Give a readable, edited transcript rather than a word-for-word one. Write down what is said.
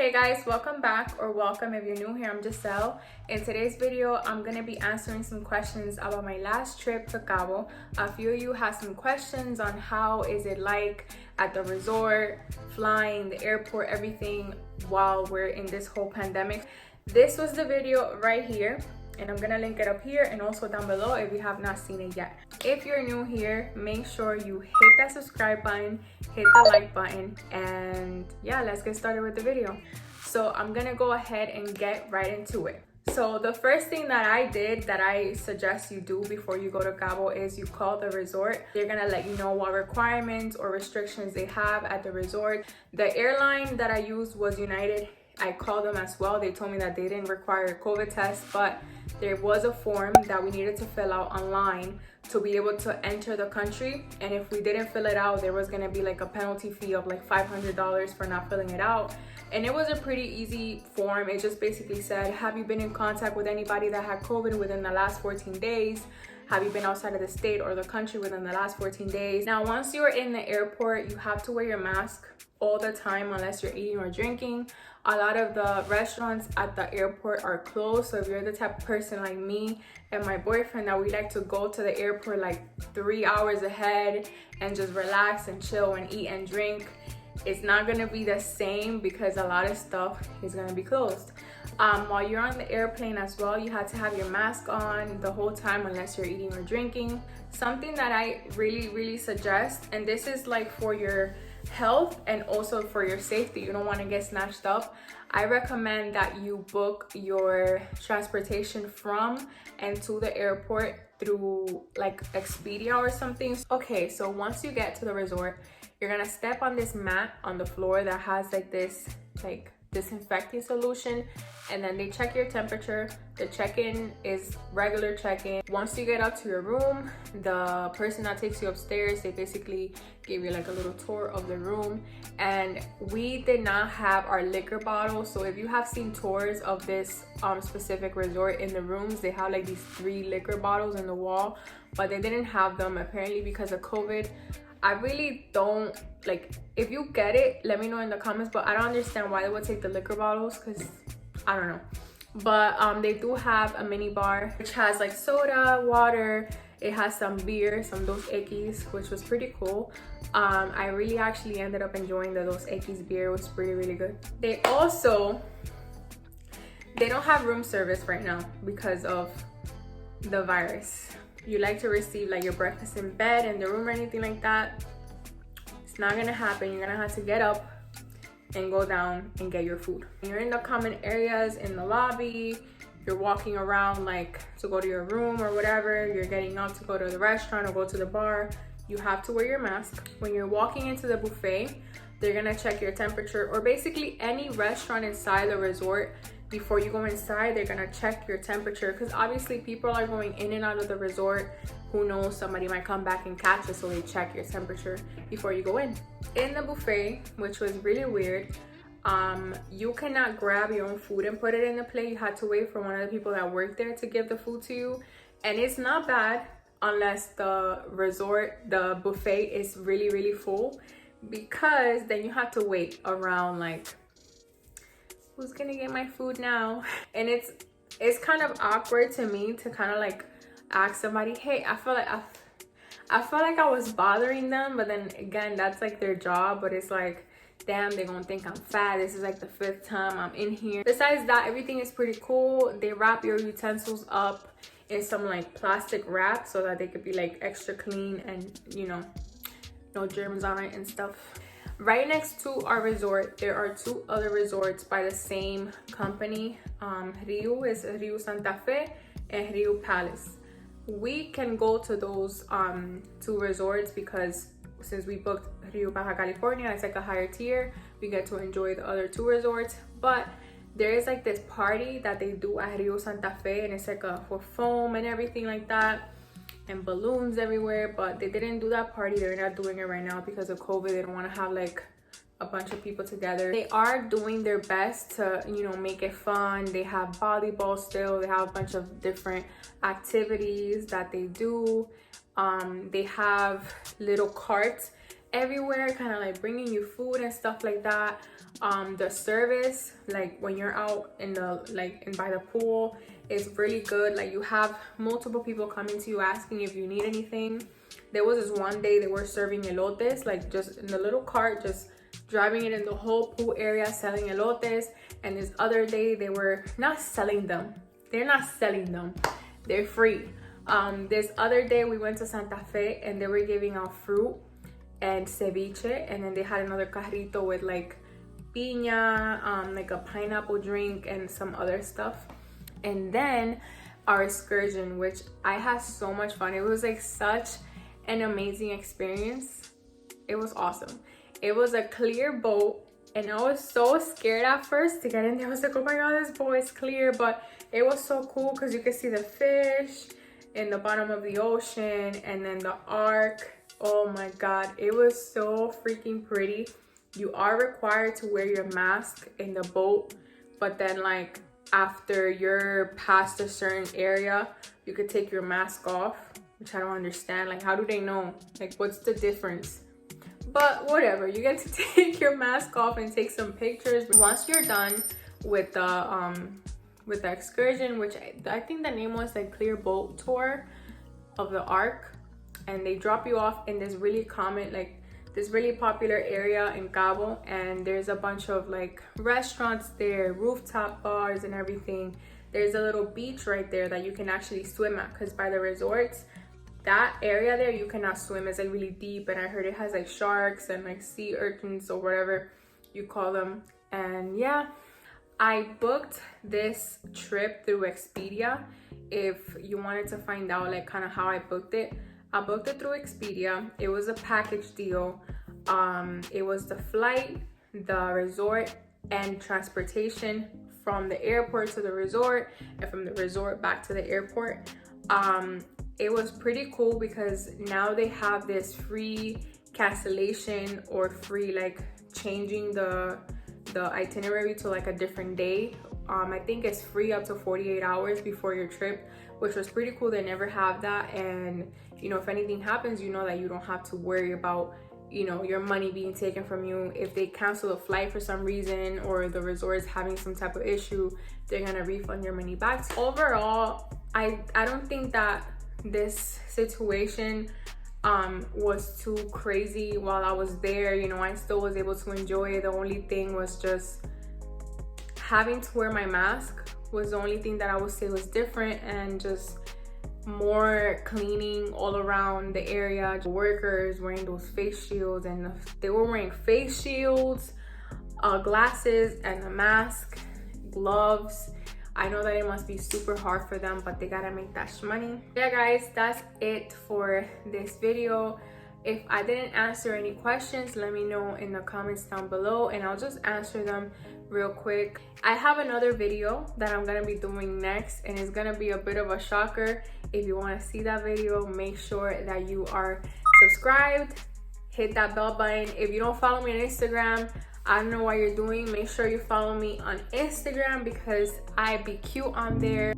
Hey guys, welcome back, or welcome if you're new here. I'm Giselle. In today's video, I'm gonna be answering some questions about my last trip to Cabo. A few of you have some questions on how is it like at the resort, flying, the airport, everything while we're in this whole pandemic. This was the video right here, and I'm gonna link it up here and also down below if you have not seen it yet. If you're new here, make sure you hit that subscribe button, hit the like button, and yeah, let's get started with the video. So I'm gonna go ahead and get right into it. So the first thing that I did that I suggest you do before you go to Cabo is you call the resort. They're gonna let you know what requirements or restrictions they have at the resort. The airline that I used was United. I called them as well. They told me that they didn't require a COVID test, but there was a form that we needed to fill out online to be able to enter the country. And if we didn't fill it out, there was gonna be like a penalty fee of like $500 for not filling it out. And it was a pretty easy form. It just basically said, have you been in contact with anybody that had COVID within the last 14 days? Have you been outside of the state or the country within the last 14 days? Now, once you're in the airport, you have to wear your mask all the time unless you're eating or drinking. A lot of the restaurants at the airport are closed, so if you're the type of person like me and my boyfriend that we like to go to the airport like 3 hours ahead and just relax and chill and eat and drink, it's not gonna be the same because a lot of stuff is gonna be closed. While you're on the airplane as well, you have to have your mask on the whole time unless you're eating or drinking. Something that I really suggest, and this is like for your health and also for your safety, you don't want to get snatched up, I recommend that you book your transportation from and to the airport through like Expedia or something. Okay, so once you get to the resort, you're gonna step on this mat on the floor that has like this like disinfecting solution, and then they check your temperature. The check-in is regular check-in. Once you get up to your room, the person that takes you upstairs, they basically give you like a little tour of the room. And we did not have our liquor bottles, so if you have seen tours of this specific resort, in the rooms they have like these 3 liquor bottles in the wall, but they didn't have them apparently because of COVID. I really don't like, if you get it, let me know in the comments, but I don't understand why they would take the liquor bottles, because I don't know. But they do have a mini bar which has like soda, water, it has some beer, some Dos Equis, which was pretty cool. I really actually ended up enjoying the Dos Equis beer. It was really good. They don't have room service right now because of the virus. You like to receive like your breakfast in bed, in the room, or anything like that, it's not gonna happen. You're gonna have to get up and go down and get your food. You're in the common areas, in the lobby, you're walking around like to go to your room or whatever, you're getting up to go to the restaurant or go to the bar, you have to wear your mask. When you're walking into the buffet, they're gonna check your temperature, or basically any restaurant inside the resort. Before you go inside, they're gonna check your temperature, because obviously people are going in and out of the resort. Who knows, somebody might come back and catch it, so they check your temperature before you go in. In the buffet, which was really weird, you cannot grab your own food and put it in the plate. You had to wait for one of the people that worked there to give the food to you. And it's not bad unless the buffet is really full, because then you have to wait around like, who's gonna get my food now? And it's kind of awkward to me to kind of like ask somebody, hey, I feel like I was bothering them, but then again, that's like their job. But it's like, damn, they're gonna think I'm fat. This is like the 5th time I'm in here. Besides that, everything is pretty cool. They wrap your utensils up in some like plastic wrap so that they could be like extra clean and, you know, no germs on it and stuff. Right next to our resort, there are 2 other resorts by the same company. Riu is Riu Santa Fe and Riu Palace. We can go to those 2 resorts because since we booked Riu Baja California, it's like a higher tier. We get to enjoy the other 2 resorts. But there is like this party that they do at Riu Santa Fe, and it's like for foam and everything like that, and balloons everywhere. But they didn't do that party. They're not doing it right now because of COVID. They don't want to have like a bunch of people together. They are doing their best to, you know, make it fun. They have volleyball still. They have a bunch of different activities that they do. They have little carts everywhere, kind of like bringing you food and stuff like that. The service, like when you're out in the by the pool, is really good. Like you have multiple people coming to you asking if you need anything. There was this one day they were serving elotes, like just in the little cart, just driving it in the whole pool area, selling elotes. And this other day they were not selling them. They're not selling them. They're free. This other day we went to Santa Fe and they were giving out fruit and ceviche, and then they had another carrito with like piña, like a pineapple drink and some other stuff. And then our excursion, which I had so much fun. It was like such an amazing experience. It was awesome. It was a clear boat, and I was so scared at first to get in there. I was like, oh my god, this boat is clear. But it was so cool because you could see the fish in the bottom of the ocean, and then the ark. Oh my god, it was so freaking pretty. You are required to wear your mask in the boat, but then like after you're past a certain area, you could take your mask off, which I don't understand. Like, how do they know? Like, what's the difference? But whatever, you get to take your mask off and take some pictures. Once you're done with the excursion, which I think the name was like Clear Boat Tour of the Ark, and they drop you off in this really this really popular area in Cabo, and there's a bunch of like restaurants there, rooftop bars and everything. There's a little beach right there that you can actually swim at, because by the resorts, that area there you cannot swim. It's like really deep, and I heard it has like sharks and like sea urchins or whatever you call them. And yeah, I booked this trip through Expedia. If you wanted to find out like kind of how I booked it through Expedia. It was a package deal. It was the flight, the resort, and transportation from the airport to the resort, and from the resort back to the airport. It was pretty cool because now they have this free cancellation or free like changing the itinerary to like a different day. I think it's free up to 48 hours before your trip, which was pretty cool. They never have that. And you know, if anything happens, you know that you don't have to worry about, you know, your money being taken from you. If they cancel a flight for some reason, or the resort is having some type of issue, they're gonna refund your money back. Overall, I don't think that this situation was too crazy while I was there. You know, I still was able to enjoy it. The only thing was just having to wear my mask was the only thing that I would say was different, and just more cleaning all around the area. The workers wearing those face shields, and they were wearing face shields, glasses, and a mask, gloves. I know that it must be super hard for them, but they gotta make that money. Yeah guys, that's it for this video. If I didn't answer any questions, let me know in the comments down below, and I'll just answer them real quick. I have another video that I'm gonna be doing next, and it's gonna be a bit of a shocker. If you want to see that video, make sure that you are subscribed, hit that bell button. If you don't follow me on Instagram, I don't know what you're doing. Make sure you follow me on Instagram because I be cute on there.